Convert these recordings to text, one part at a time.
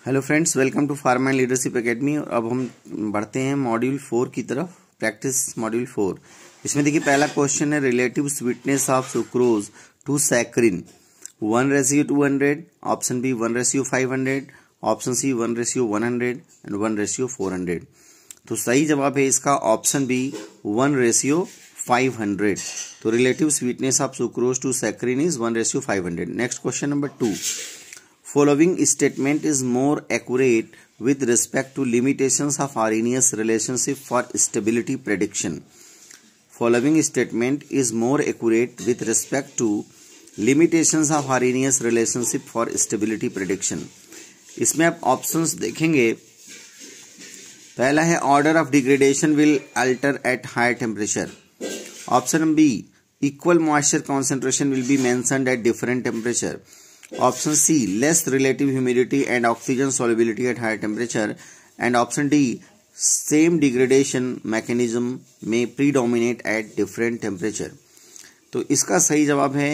Hello friends, welcome to pharma and leadership academy. और अब हम बढ़ते हैं मॉड्यूल 4 की तरफ, प्रैक्टिस मॉड्यूल 4। इसमें देखिए पहला क्वेश्चन है relative sweetness of sucrose to saccharin 1:200, option B 1:500, option C 1:100 and 1:400। तो सही जवाब है इसका ऑप्शन बी 1:500। तो relative sweetness of sucrose to saccharin is 1:500। Next question number 2, following statement is more accurate with respect to limitations of Arrhenius relationship for stability prediction. Following statement is more accurate with respect to limitations of Arrhenius relationship for stability prediction. इसमें आप options देखेंगे। पहला है order of degradation will alter at higher temperature. Option B, equal moisture concentration will be mentioned at different temperature. Option C, less relative humidity and oxygen solubility at higher temperature. And option D, same degradation mechanism may predominate at different temperature. तो इसका सही जवाब है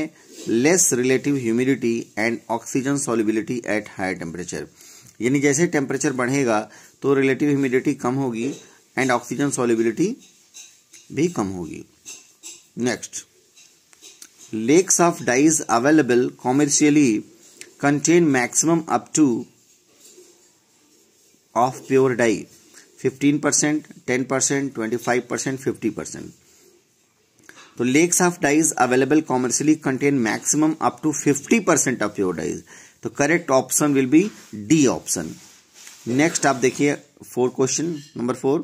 less relative humidity and oxygen solubility at higher temperature. यानी जैसे temperature बढ़ेगा तो relative humidity कम होगी एंड ऑक्सीजन सॉल्युबिलिटी भी कम होगी। Next, lakes of dyes available commercially contain maximum up to of pure dye 15%, 10%, 25%, 50%. तो lakes of dyes available commercially contain maximum up to 50% of pure dyes. तो correct option will be D option. Next आप देखिए 4 question number 4,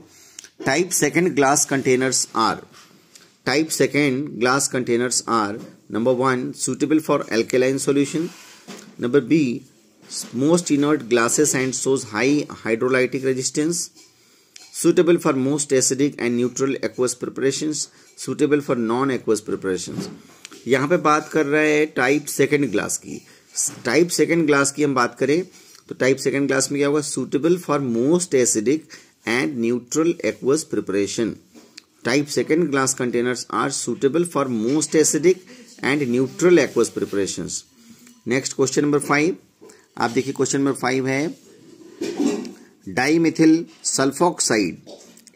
type second glass containers are. Type second glass containers are number 1, suitable for alkaline solution. Number B, most inert glasses and shows high hydrolytic resistance. Suitable for most acidic and neutral aqueous preparations. Suitable for non-aqueous preparations. यहाँ पे बात कर रहे हैं type second glass की। Type second glass की हम बात करें तो टाइप सेकेंड ग्लास में क्या होगा, suitable for most acidic and neutral aqueous preparation. Type second glass containers are suitable for most acidic and neutral aqueous preparations. Next question number 5, आप देखिए क्वेश्चन नंबर 5 है dimethyl sulfoxide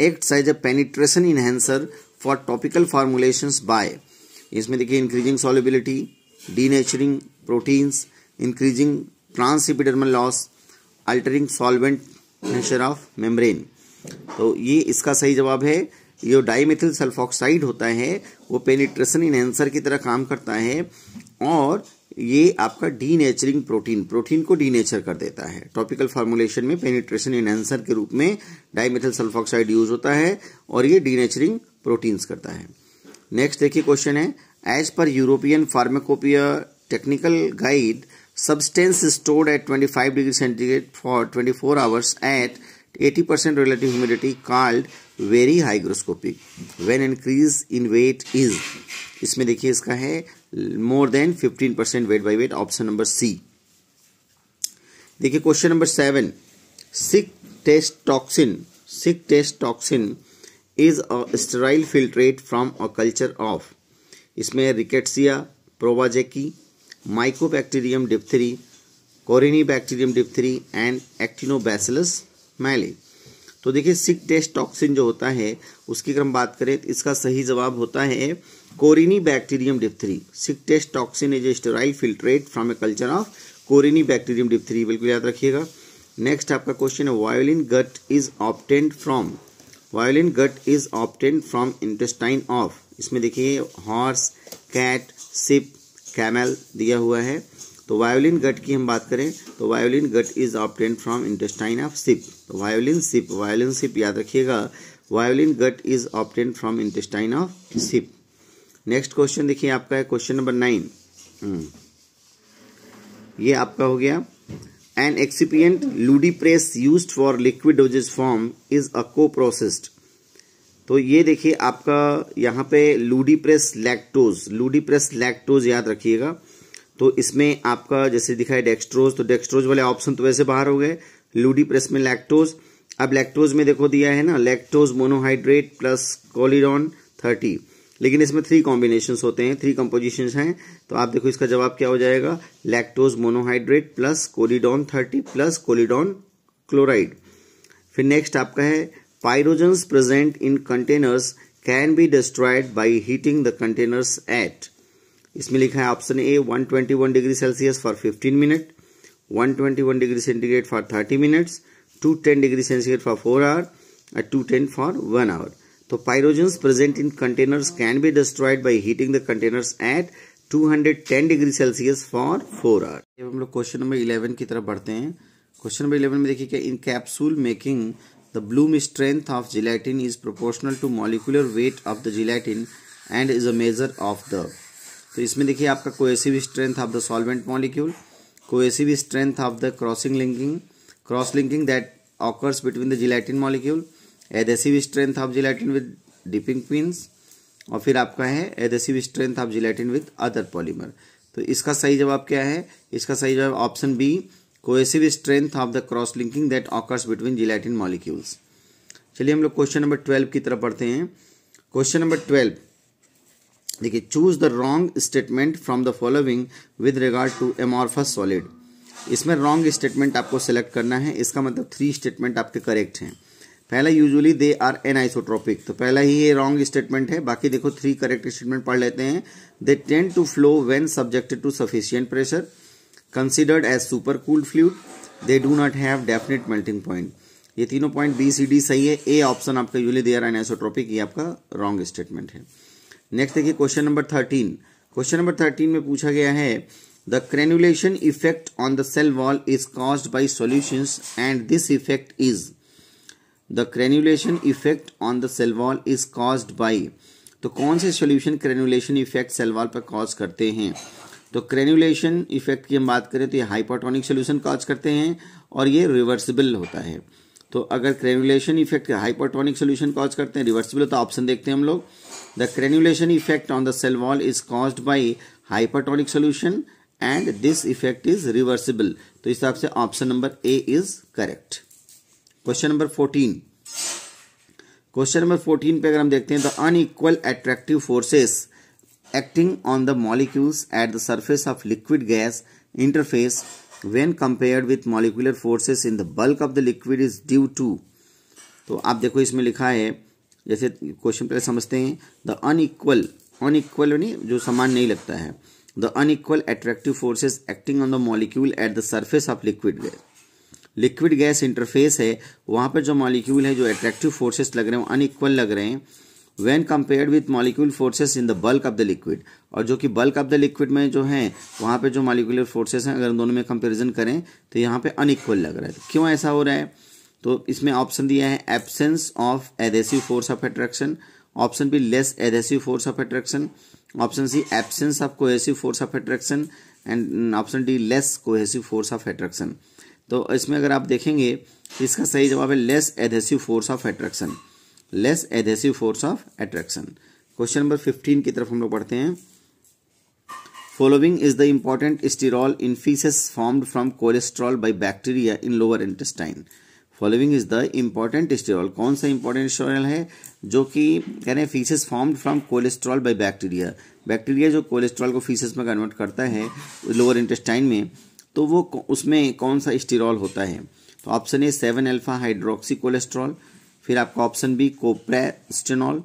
acts as a penetration enhancer for topical formulations by. इसमें देखिए increasing solubility, denaturing proteins, increasing transepidermal loss, altering solvent nature of membrane. तो ये इसका सही जवाब है। ये डाइमिथिल सल्फोक्साइड होता है वो पेनिट्रेशन इनहेंसर की तरह काम करता है और ये आपका डीनेचरिंग प्रोटीन को डीनेचर कर देता है। टॉपिकल फॉर्मुलेशन में पेनिट्रेशन इनहेंसर के रूप में डाइमिथिल सल्फोक्साइड यूज होता है और ये डीनेचरिंग प्रोटीन्स करता है। नेक्स्ट देखिए क्वेश्चन है, as per European Pharmacopoeia technical guide substance stored at 25 degree centigrade for 24 hours at 80% relative humidity called very hygroscopic when increase in weight is। इसमें देखिए इसका है more than 15% weight by weight, option number C. देखिए question number 7, sick test toxin is a sterile filtrate from a culture of। इसमें rickettsia prowazekii, mycobacterium diphtheriae, corynebacterium diphtheriae and actinobacillus mallei. तो देखिए सिक test toxin जो होता है उसकी अगर हम बात करें तो इसका सही जवाब होता है corynebacterium diphtheriae. Schick test toxin is a sterile filtrate from a culture of corynebacterium diphtheriae, बिल्कुल याद रखिएगा। नेक्स्ट आपका क्वेश्चन है violin gut is obtained from intestine of. इसमें देखिए हॉर्स, कैट, सिप, कैमल दिया हुआ है। तो वायोलिन गट की हम बात करें तो violin gut is obtained from intestine of sheep. तो वायोलिन सिप याद रखिएगा, violin gut is obtained from intestine of sheep. Next question देखिए आपका है क्वेश्चन नंबर 9। ये आपका हो गया, an excipient Ludipress used for liquid dosage form is a co-processed. तो ये देखिए आपका यहाँ पे लूडिप्रेस लैक्टोज याद रखिएगा। तो इसमें आपका जैसे दिखा है डेक्सट्रोज, तो डेक्सट्रोज वाले ऑप्शन तो वैसे बाहर हो गए। लूडिप्रेस में लैक्टोज, अब लैक्टोज में देखो दिया है ना लैक्टोज मोनोहाइड्रेट प्लस कोलिडॉन 30। लेकिन इसमें 3 कॉम्बिनेशंस होते हैं, 3 कंपोजिशंस हैं। तो आप देखो इसका जवाब क्या हो जाएगा, lactose monohydrate plus Kollidon 30 plus Kollidon chloride. फिर नेक्स्ट आपका है pyrogens present in containers can be destroyed by heating the containers at, इसमें लिखा है option A 121 degree Celsius for 15 minute, 121 degree centigrade for 30 minutes, 210 degree centigrade for 4 hour और 210 for 1 hour. तो pyrogens present in containers can be destroyed by heating the containers at 210 degree Celsius for 4 hour. अब हम लोग question number 11 की तरफ बढ़ते हैं। Question number 11 में देखिए कि in capsule making the bloom strength of gelatin is proportional to molecular weight of the gelatin and is a measure of the. तो इसमें देखिए आपका cohesive strength of the solvent molecule, cohesive strength of the cross linking that occurs between the gelatin molecule, adhesive strength of gelatin with dipping pins, और फिर आपका है adhesive strength of gelatin with other polymer. तो इसका सही जवाब क्या है, इसका सही जवाब option B, cohesive strength of the cross linking that occurs between gelatin molecules. चलिए हम लोग क्वेश्चन नंबर 12 की तरफ बढ़ते हैं। क्वेश्चन नंबर 12 देखिए, choose the wrong statement from the following with regard to amorphous solid. इसमें रॉन्ग स्टेटमेंट आपको सेलेक्ट करना है, इसका मतलब 3 स्टेटमेंट आपके करेक्ट हैं। पहला यूजुअली दे आर एनआइसोट्रोपिक, तो पहला ही ये रॉन्ग स्टेटमेंट है। बाकी देखो 3 करेक्ट स्टेटमेंट पढ़ लेते हैं। They tend to flow when subjected to sufficient pressure, considered as super cooled fluid, they do not have definite melting point. ये तीनों पॉइंट बी सी डी सही है। ए ऑप्शन आपका यूजुअली दे आर एनआइसोट्रोपिक, ये आपका wrong statement है। Next देखिए question number 13। Question number 13 में पूछा गया है the crenulation effect on the cell wall is caused by solutions and this effect is, the crenulation effect on the cell wall is caused by, तो कौन से solution crenulation effect cell wall पर cause करते हैं। तो क्रेन्युलेशन effect की हम बात करें तो ये हाइपोटोनिक सॉल्यूशन कॉज करते हैं और ये रिवर्सिबल होता है। तो अगर crenulation effect hypotonic solution cause करते हैं, रिवर्सिबल, तो ऑप्शन देखते हैं हम लोग। The crenulation effect on the cell wall is caused by hypotonic solution and this effect is reversible. तो इस हिसाब से option number A is correct. Question number 14। Question number 14 पे अगर हम देखते हैं तो unequal attractive forces acting on the molecules at the surface of liquid gas interface when compared with molecular forces in the bulk of the liquid is due to, तो आप देखो इसमें लिखा है, जैसे क्वेश्चन पहले समझते हैं, द अनइक्वल नहीं, जो समान नहीं लगता है, the unequal attractive forces acting on the molecule eight the surface of liquid gas. Liquid gas interface है, वहां पर जो मॉलिक्यूल है, जो अट्रैक्टिव फोर्सेस लग रहे हैं वो अनइक्वल लग रहे हैं when compared with molecule forces in the bulk of the liquid, और जो कि bulk of the liquid में जो है वहां पे जो molecular forces हैं, अगर दोनों में कंपैरिजन करें तो यहाँ पे अनइक्वल लग रहा है। तो क्यों ऐसा हो रहा है, तो इसमें ऑप्शन दिया है absence of adhesive force of attraction, option B less adhesive force of attraction, option C absence of cohesive force of attraction and option D less cohesive force of attraction. तो इसमें अगर आप देखेंगे तो इसका सही जवाब है less adhesive force of attraction, less adhesive force of attraction. Question number 15 की तरफ हम लोग पढ़ते हैं। Following is the important स्टीरॉल in faeces formed from cholesterol by bacteria in lower intestine. Following is the important स्टीरॉल, कौन सा इंपॉर्टेंट स्टीरॉल है जो कि कह रहे हैं faeces formed from cholesterol by bacteria. Bacteria जो कोलेस्ट्रॉल को फीसेस में कन्वर्ट करता है लोअर इंटेस्टाइन में, तो वो उसमें कौन सा स्टीरॉल होता है। तो option A 7 alpha hydroxy cholesterol, फिर आपका option B coprostanol,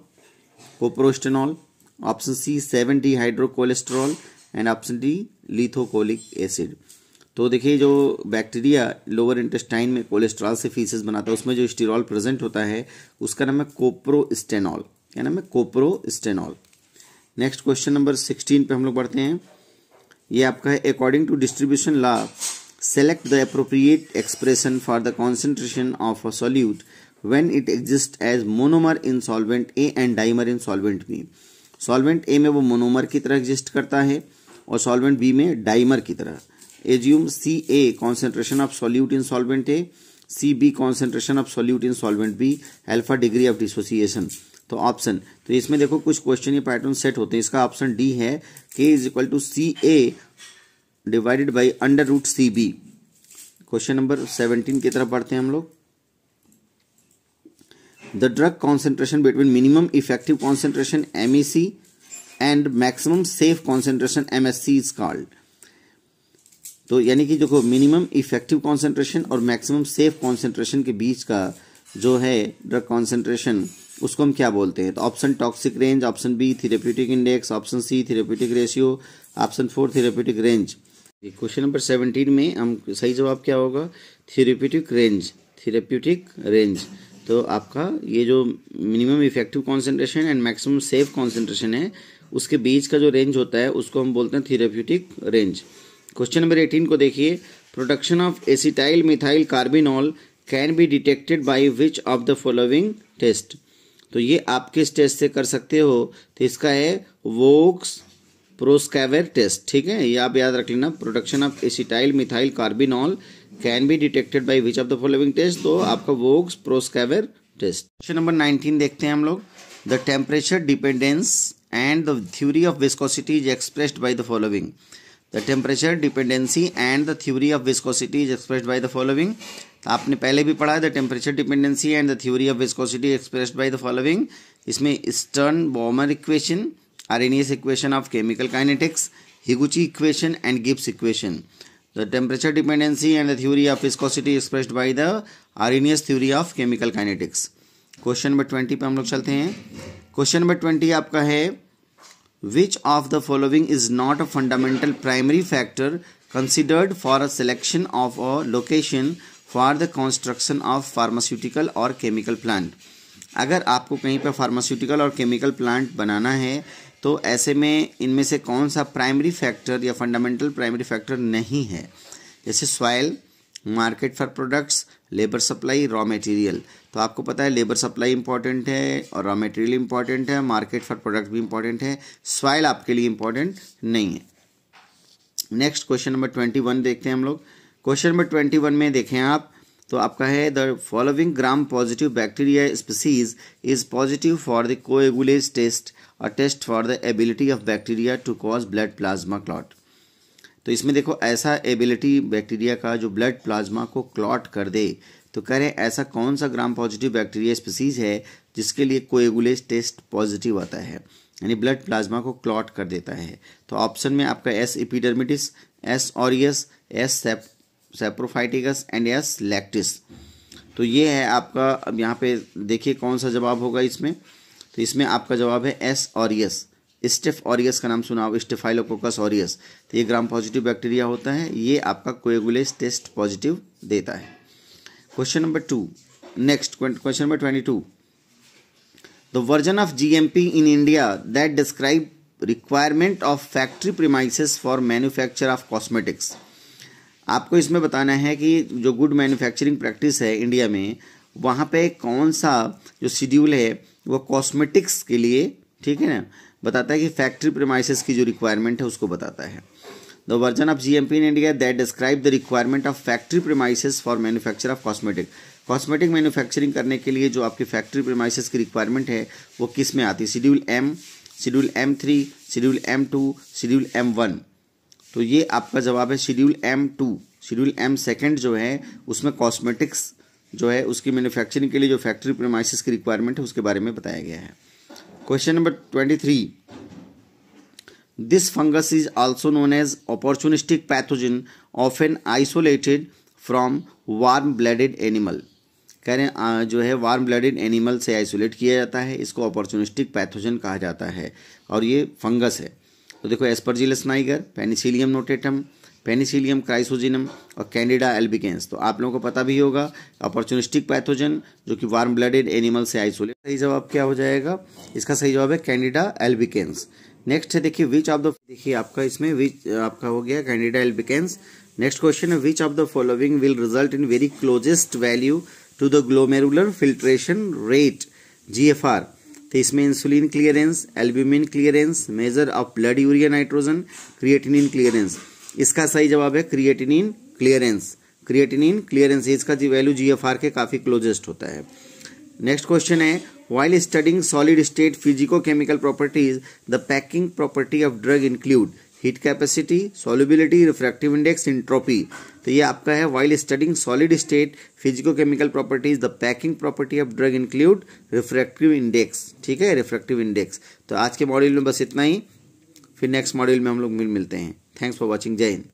option C 7 D hydrocholesterol and option D lithocholic acid. तो देखिए जो बैक्टीरिया लोअर इंटेस्टाइन में कोलेस्ट्रॉल से फीसेस बनाता है, उसमें जो स्टीरॉल प्रेजेंट होता है उसका नाम है कोप्रोस्टेनॉल। क्या नाम है, कोप्रोस्टेनॉल। नेक्स्ट क्वेश्चन नंबर 16 पे हम लोग बढ़ते हैं। ये आपका है according to distribution law select the appropriate expression for the concentration of a solute when it exists as monomer in solvent A and dimer in solvent B। solvent A में वो monomer की तरह एग्जिस्ट करता है और solvent B में dimer की तरह। assume CA concentration of solute in solvent A, CB concentration of solute in solvent B, alpha degree of dissociation। तो ऑप्शन, तो इसमें देखो कुछ क्वेश्चन ये पैटर्न सेट होते हैं। इसका ऑप्शन डी है K is equal to CA divided by under root CB। Question number 17 की तरफ बढ़ते हैं हम लोग। The drug concentration between minimum effective concentration MEC and maximum safe concentration MSC is called. तो यानी कि देखो मिनिमम इफेक्टिव कॉन्सेंट्रेशन और मैक्सिमम सेफ कॉन्सेंट्रेशन के बीच का जो है ड्रग कॉन्सेंट्रेशन उसको हम क्या बोलते हैं। तो option toxic range, option B therapeutic index, option C therapeutic ratio, option 4 therapeutic range. Question number 17 में हम सही जवाब क्या होगा, थेरेप्यूटिक रेंज, थेरेप्यूटिक रेंज। तो आपका ये जो minimum effective concentration and maximum safe concentration है उसके बीच का जो रेंज होता है उसको हम बोलते हैं थेरेप्यूटिक रेंज। क्वेश्चन नंबर 18 को देखिए, production of acetyl methyl carbinol can be detected by which of the following test. तो ये आप किस टेस्ट से कर सकते हो, तो इसका है वोक्स प्रोस्कैवेर टेस्ट। ठीक है, ये आप याद रख लेना, production of acetyl methyl carbinol can be detected by which of the following test, तो आपका Voges Proskauer test. Question number 19 देखते हैं हम लोग, the temperature dependence and the theory of viscosity is expressed by the following. The temperature dependency and the theory of viscosity is expressed by the following. आपने पहले भी पढ़ा है, the temperature dependency and the theory of viscosity expressed by the following. इसमें Stern-Baumer equation, Arrhenius equation of chemical kinetics, Higuchi equation and Gibbs equation. The temperature dependency and the theory of viscosity expressed by the Arrhenius theory of chemical kinetics. Question number 20 पे हम लोग चलते हैं। Question number 20 आपका है, which of the following is not a fundamental primary factor considered for a selection of a location for the construction of pharmaceutical और chemical plant. अगर आपको कहीं पर फार्मास्यूटिकल और केमिकल प्लांट बनाना है तो ऐसे में इनमें से कौन सा प्राइमरी फैक्टर या फंडामेंटल प्राइमरी फैक्टर नहीं है, जैसे soil, market for products, labour supply, raw material. तो आपको पता है लेबर सप्लाई इंपॉर्टेंट है और रॉ मटेरियल इंपॉर्टेंट है, मार्केट फॉर प्रोडक्ट भी इंपॉर्टेंट है, सॉइल आपके लिए इंपॉर्टेंट नहीं है। नेक्स्ट क्वेश्चन नंबर 21 देखते हैं हम लोग। क्वेश्चन नंबर 21 में देखें आप, तो आपका है the following gram positive bacteria species is positive for the coagulase test, a test for the ability of bacteria to cause blood plasma clot. तो इसमें देखो ऐसा एबिलिटी बैक्टीरिया का जो ब्लड प्लाज्मा को क्लॉट कर दे, तो कह रहे हैं ऐसा कौन सा ग्राम पॉजिटिव बैक्टीरिया स्पीसीज है जिसके लिए कोएगुलेज टेस्ट पॉजिटिव आता है, यानी ब्लड प्लाज्मा को क्लॉट कर देता है। तो ऑप्शन में आपका S epidermidis, S aureus, S saprophyticus and S lactis. तो ये है आपका, अब यहाँ पे देखिए कौन सा जवाब होगा इसमें। तो इसमें आपका जवाब है एस ऑरियस। स्टेफ ऑरियस का नाम सुना हो, स्टेफाइलोकोकस ऑरियस। तो ये ग्राम पॉजिटिव बैक्टीरिया होता है, ये आपका कोएगुलेज टेस्ट पॉजिटिव देता है। Question number 2, next question number 22, the version of GMP in India that describe requirement of factory premises for manufacture of cosmetics. आपको इसमें बताना है कि जो गुड मैन्युफैक्चरिंग प्रैक्टिस है इंडिया में, वहाँ पे कौन सा जो शेड्यूल है वो कॉस्मेटिक्स के लिए, ठीक है ना, बताता है कि फैक्ट्री प्रीमाइसेस की जो रिक्वायरमेंट है उसको बताता है। The version of GMP in India that describe the requirement of factory premises for manufacture of cosmetic. Cosmetic manufacturing करने के लिए जो आपकी फैक्ट्री प्रीमाइसेस की रिक्वायरमेंट है वो किस में आती है, schedule M, schedule M3, schedule M2, schedule M1। तो ये आपका जवाब है शेड्यूल M2। शेड्यूल M2 जो है उसमें कॉस्मेटिक्स जो है उसकी मैन्युफैक्चरिंग के लिए जो फैक्ट्री प्रीमाइसेस की रिक्वायरमेंट है उसके बारे में बताया गया है। Question number 23, this fungus is also known as opportunistic pathogen often isolated from warm blooded animal. कह रहे हैं जो है वार्म ब्लडेड एनिमल से आइसोलेट किया जाता है, इसको अपॉर्चुनिस्टिक पैथोजन कहा जाता है और ये फंगस है। तो देखो aspergillus niger, penicillium notatum, penicillium chrysogenum और कैंडिडा एल्बिकेंस। तो आप लोगों को पता भी होगा अपॉर्चुनिस्टिक पैथोजन जो कि वार्म ब्लडेड एनिमल से आइसोलेट। सही जवाब क्या हो जाएगा, इसका सही जवाब है कैंडिडा एल्बिकेंस। नेक्स्ट है देखिए विच ऑफ द, देखिए आपका इसमें विच आपका हो गया कैंडिडा एल्बिकेंस। नेक्स्ट क्वेश्चन है which of the following will result in very closest value to the glomerular filtration rate GFR। तो इसमें insulin clearance, albumin clearance, measure of blood urea nitrogen, creatinine clearance. इसका सही जवाब है creatinine clearance. Creatinine clearance इसका value GFR के काफी closest होता है। नेक्स्ट क्वेश्चन है while studying solid state physico chemical properties the packing property of drug include. Heat capacity, solubility, refractive index, entropy. तो ये आपका है while studying solid state physico-chemical properties the packing property of drug include refractive index. ठीक है, refractive index. तो आज के module में बस इतना ही, फिर नेक्स्ट मॉड्यूल में हम लोग मिलते हैं। Thanks for watching. जय हिंद।